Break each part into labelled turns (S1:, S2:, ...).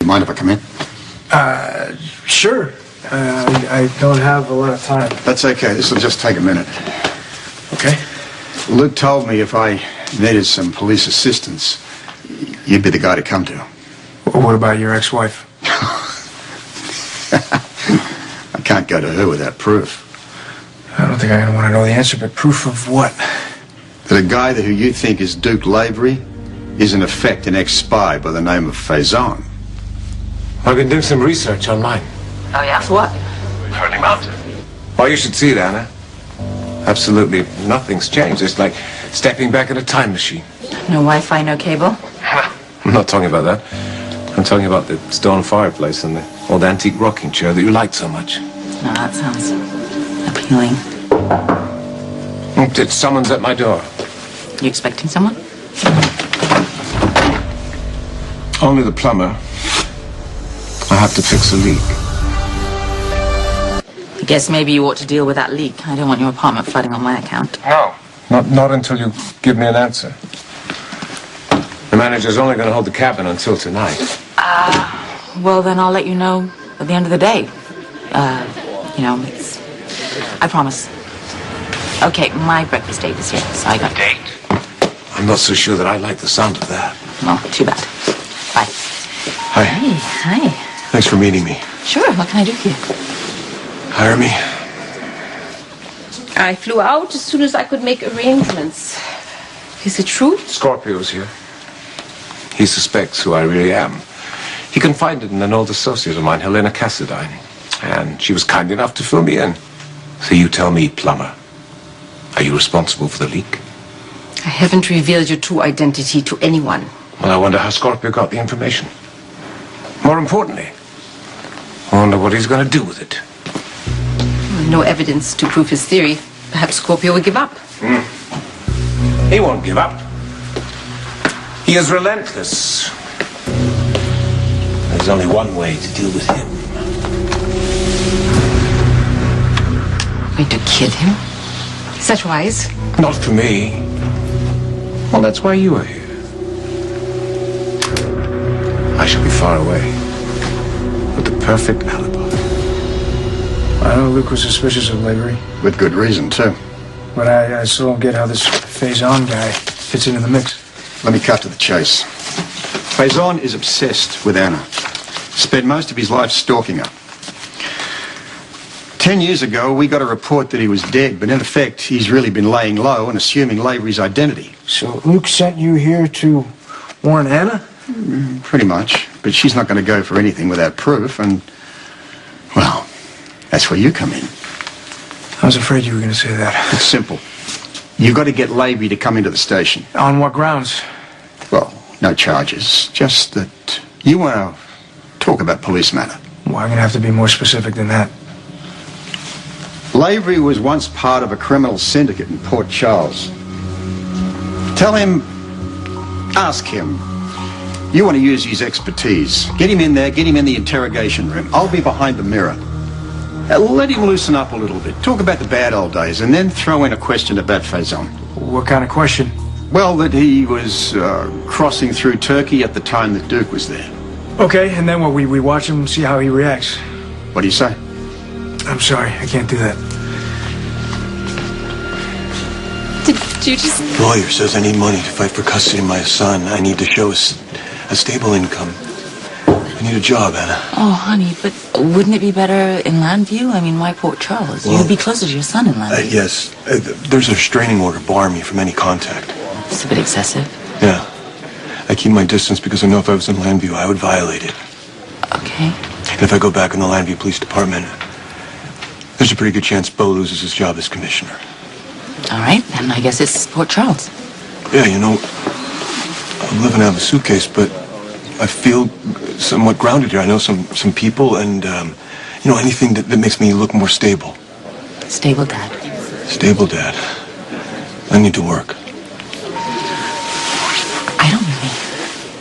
S1: mind if I come in?
S2: Sure. I don't have a lot of time.
S1: That's okay. This will just take a minute.
S2: Okay.
S1: Luke told me if I needed some police assistance, you'd be the guy to come to.
S2: What about your ex-wife?
S1: I can't go to her without proof.
S2: I don't think I want to know the answer, but proof of what?
S1: That a guy who you think is Duke Lavery is in effect an ex-spy by the name of Faison.
S3: I've been doing some research online.
S4: Oh, yeah? What?
S3: Hurling Mountain. Oh, you should see it, Anna. Absolutely nothing's changed. It's like stepping back in a time machine.
S4: No Wi-Fi, no cable?
S3: I'm not talking about that. I'm talking about the stone fireplace and the old antique rocking chair that you liked so much.
S4: No, that sounds appealing.
S3: Someone's at my door.
S4: You expecting someone?
S3: Only the plumber. I have to fix a leak.
S4: I guess maybe you ought to deal with that leak. I don't want your apartment flooding on my account.
S3: No. Not until you give me an answer. The manager's only going to hold the cabin until tonight.
S4: Well, then I'll let you know at the end of the day. I promise. Okay, my breakfast date is here, so I got...
S3: Date? I'm not so sure that I like the sound of that.
S4: Well, too bad. Bye.
S3: Hi.
S4: Hey, hi.
S3: Thanks for meeting me.
S4: Sure, what can I do for you?
S3: Hire me?
S5: I flew out as soon as I could make arrangements. Is it true?
S3: Scorpio's here. He suspects who I really am. He confided in an old associate of mine, Helena Cassadine, and she was kind enough to fill me in. So you tell me, plumber, are you responsible for the leak?
S5: I haven't revealed your true identity to anyone.
S3: Well, I wonder how Scorpio got the information. More importantly, I wonder what he's going to do with it.
S5: No evidence to prove his theory. Perhaps Scorpio will give up.
S3: He won't give up. He is relentless. There's only one way to deal with him.
S5: Going to kill him? Is that wise?
S3: Not for me. Well, that's why you are here. I shall be far away. With the perfect alibi.
S2: I know Luke was suspicious of Lavery,
S1: With good reason, too.
S2: but I still don't get how this Faison guy fits into the mix.
S1: Let me cut to the chase. Faison is obsessed with Anna. Spent most of his life stalking her. 10 years ago, we got a report that he was dead, but in effect, he's really been laying low and assuming Lavery's identity.
S2: So Luke sent you here to warn Anna?
S1: Pretty much. But she's not going to go for anything without proof, and, well, that's where you come in.
S2: I was afraid you were going to say that.
S1: It's simple. You've got to get Lavery to come into the station.
S2: On what grounds?
S1: Well, no charges. Just that you want to talk about police matter.
S2: Well, I'm going to have to be more specific than that.
S1: Lavery was once part of a criminal syndicate in Port Charles. Tell him, ask him. You want to use his expertise. Get him in there, get him in the interrogation room. I'll be behind the mirror. Let him loosen up a little bit. Talk about the bad old days, and then throw in a question about Faison.
S2: What kind of question?
S1: Well, that he was crossing through Turkey at the time that Duke was there.
S2: Okay, and then what? We watch him, see how he reacts.
S1: What do you say?
S2: I'm sorry, I can't do that.
S5: Did you just...
S6: Lawyer says I need money to fight for custody of my son. I need to show a stable income. I need a job, Anna.
S4: Oh, honey, but wouldn't it be better in Landview? I mean, why Port Charles?
S6: Well,
S4: You'd be closer to your son in Landview.
S6: Yes. There's a restraining order barring me from any contact.
S4: It's a bit excessive.
S6: Yeah. I keep my distance because I know if I was in Landview, I would violate it.
S4: Okay.
S6: And if I go back in the Landview Police Department, there's a pretty good chance Bo loses his job as commissioner.
S4: All right, then I guess it's Port Charles.
S6: Yeah, you know, I'm living out of a suitcase, but I feel somewhat grounded here. I know some people and, you know, anything that makes me look more stable.
S4: Stable dad.
S6: Stable dad. I need to work.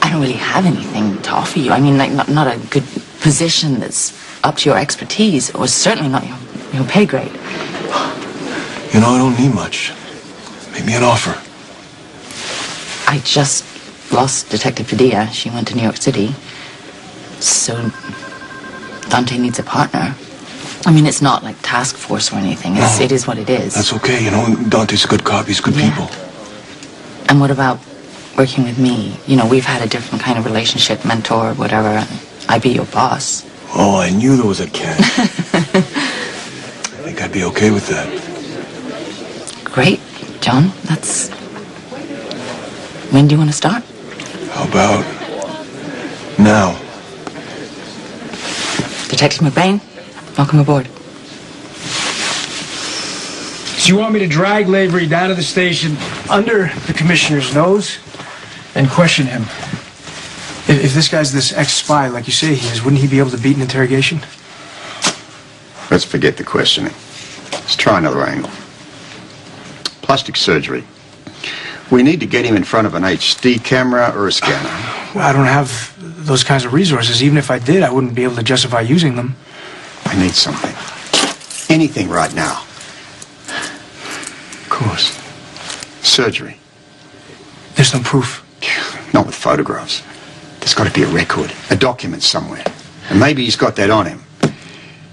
S4: I don't really have anything to offer you. I mean, like, not a good position that's up to your expertise, or certainly not your pay grade.
S6: You know, I don't need much. Make me an offer.
S4: I just lost Detective Padilla. She went to New York City. So Dante needs a partner. I mean, it's not like task force or anything. It is what it is.
S6: That's okay, you know. Dante's a good cop. He's good
S4: Yeah.
S6: people.
S4: And what about working with me? You know, we've had a different kind of relationship, mentor, whatever. I'd be your boss.
S6: Oh, I knew there was a catch. I think I'd be okay with that.
S4: Great, John. That's... When do you want to start?
S6: How about now?
S4: Detective McBain, welcome aboard.
S2: So you want me to drag Lavery down to the station under the commissioner's nose and question him? If this guy's this ex-spy, like you say he is, wouldn't he be able to beat an interrogation?
S1: Let's forget the questioning. Let's try another angle. Plastic surgery. We need to get him in front of an HD camera or a scanner.
S2: Well, I don't have those kinds of resources. Even if I did, I wouldn't be able to justify using them.
S1: I need something. Anything right now.
S2: Of course.
S1: Surgery.
S2: There's no proof.
S1: Not with photographs. There's got to be a record, a document somewhere. And maybe he's got that on him.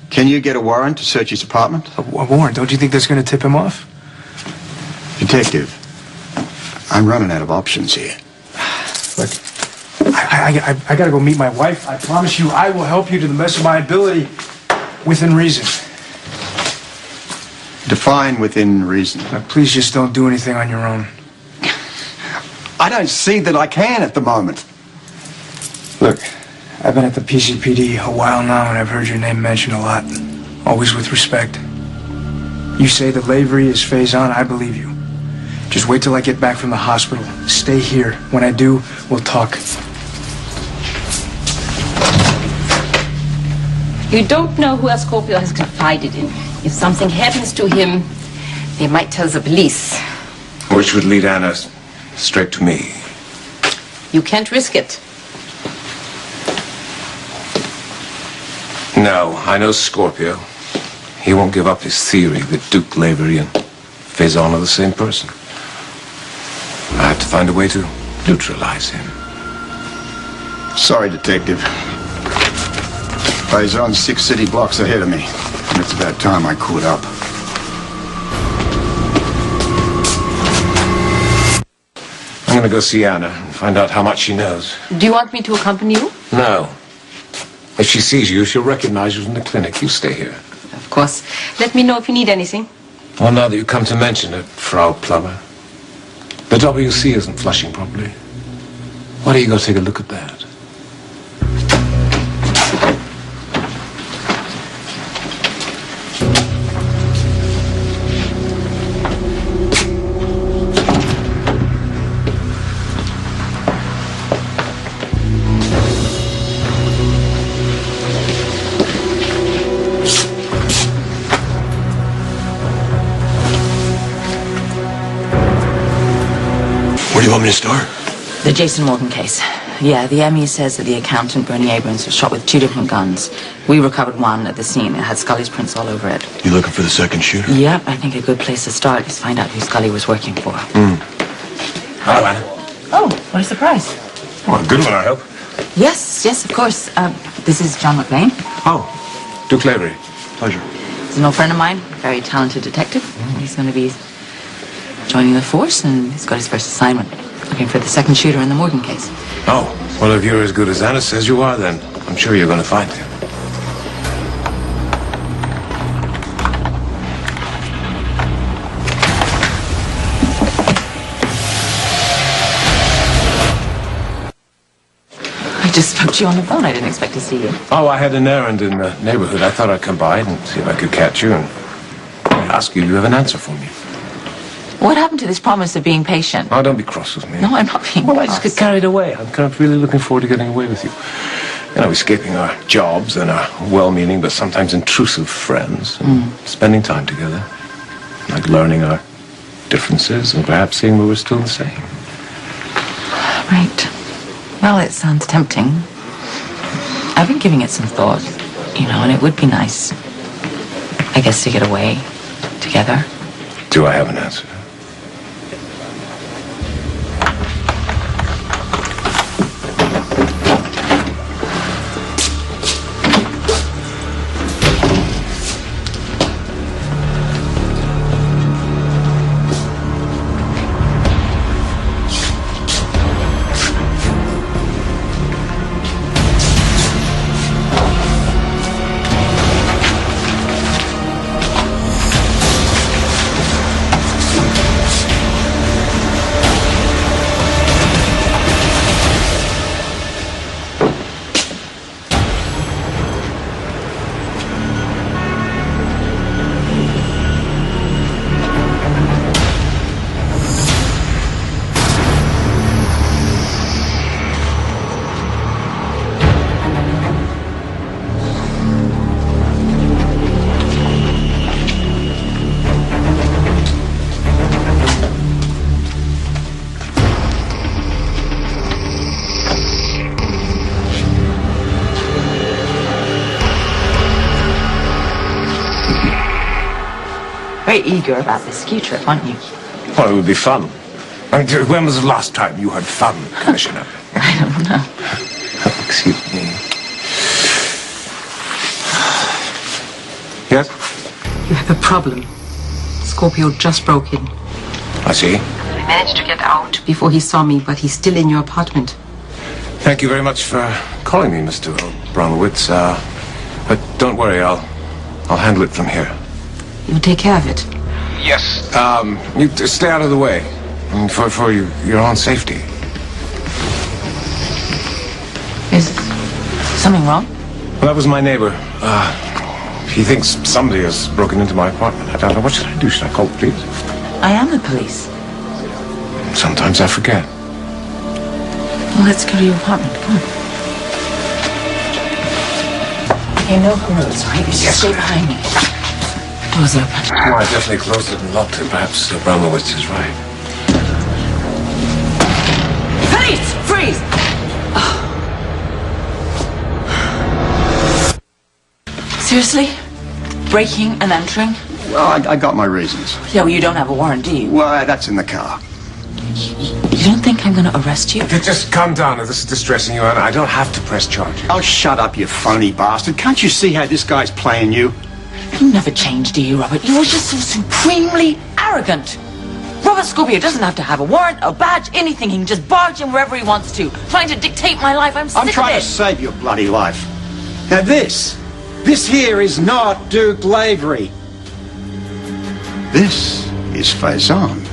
S1: Can you get a warrant to search his apartment?
S2: A warrant? Don't you think that's going to tip him off?
S1: Detective, I'm running out of options here.
S2: Look, I got to go meet my wife. I promise you I will help you to the best of my ability within reason.
S1: Define within reason.
S2: Now, please just don't do anything on your own.
S1: I don't see that I can at the moment.
S2: Look, I've been at the PCPD a while now, and I've heard your name mentioned a lot. Always with respect. You say that Lavery is Faison, I believe you. Just wait till I get back from the hospital. Stay here. When I do, we'll talk.
S5: You don't know who Scorpio has confided in. If something happens to him, they might tell the police.
S3: Which would lead Anna straight to me.
S5: You can't risk it.
S3: No, I know Scorpio. He won't give up his theory that Duke Lavery and Faison are the same person. I have to find a way to neutralize him.
S1: Sorry, Detective. Faison's 6 city blocks ahead of me. And it's about time I caught up.
S3: I'm gonna go see Anna and find out how much she knows.
S5: Do you want me to accompany you?
S3: No. If she sees you, she'll recognize you from the clinic. You stay here.
S5: Of course. Let me know if you need anything.
S3: Well, now that you come to mention it, Frau Plummer, the WC isn't flushing properly. Why don't you go take a look at that?
S6: Where do you want me to start?
S4: The Jason Morgan case. Yeah, the ME says that the accountant, Bernie Abrams, was shot with 2 different guns. We recovered one at the scene. It had Scully's prints all over it.
S6: You looking for the second shooter?
S4: Yep, I think a good place to start is find out who Scully was working for.
S3: Hello, Anna.
S4: Oh, what a surprise.
S3: Well, a good one, I hope.
S4: Yes, of course. This is John McBain.
S3: Oh, Duke Lavery. Pleasure.
S4: He's an old friend of mine, very talented detective. He's going to be joining the force, and he's got his first assignment, looking for the second shooter in the Morgan case.
S3: Oh, well, if you're as good as Anna says you are, then I'm sure you're going to find him.
S4: I just spoke to you on the phone. I didn't expect to see you.
S3: Oh, I had an errand in the neighborhood. I thought I'd come by and see if I could catch you and ask you if you have an answer for me.
S4: What happened to this promise of being patient?
S3: Oh, don't be cross with me.
S4: No, I'm not being
S3: Well, I just
S4: cross.
S3: get carried away. I'm kind of really looking forward to getting away with you. You know, escaping our jobs and our well-meaning but sometimes intrusive friends and spending time together. Like learning our differences and perhaps seeing we were still the same.
S4: Right. Well, it sounds tempting. I've been giving it some thought, you know, and it would be nice, I guess, to get away together.
S3: Do I have an answer?
S4: very eager about this ski trip, aren't you?
S3: Well, it would be fun. I mean, when was the last time you had fun, Commissioner?
S4: I don't know.
S3: Excuse me. Yes?
S5: You have a problem. Scorpio just broke in.
S3: I see.
S5: We managed to get out before he saw me, but he's still in your apartment.
S3: Thank you very much for calling me, Mr. Abramowitz. But don't worry, I'll handle it from here.
S5: You'll take care of it.
S3: Yes. You stay out of the way. I mean, for your own safety.
S4: Is something wrong?
S3: Well, that was my neighbor. He thinks somebody has broken into my apartment. I don't know. What should I do? Should I call the police?
S4: I am the police.
S3: Sometimes I forget.
S4: Well, let's go to your apartment. Come on. You know the rules, right? You just stay behind me. Door's open.
S3: Well, I definitely closed it and locked it. Perhaps Abramowitz is right.
S4: Police! Freeze! Seriously? Breaking and entering?
S1: Well, I got my reasons.
S4: Yeah, well, you don't have a warrant, do you?
S1: Well, that's in the car.
S4: You don't think I'm going to arrest you?
S3: Just calm down. If this is distressing you, and I don't have to press charges.
S1: Oh, shut up, you phony bastard. Can't you see how this guy's playing you?
S4: You never change, do you, Robert? You were just so supremely arrogant. Robert Scorpio doesn't have to have a warrant, a badge, anything. He can just barge in wherever he wants to, trying to dictate my life. I'm sick
S1: I'm
S4: of
S1: trying
S4: it.
S1: to save your bloody life. Now this here is not Duke Lavery. This is Faison.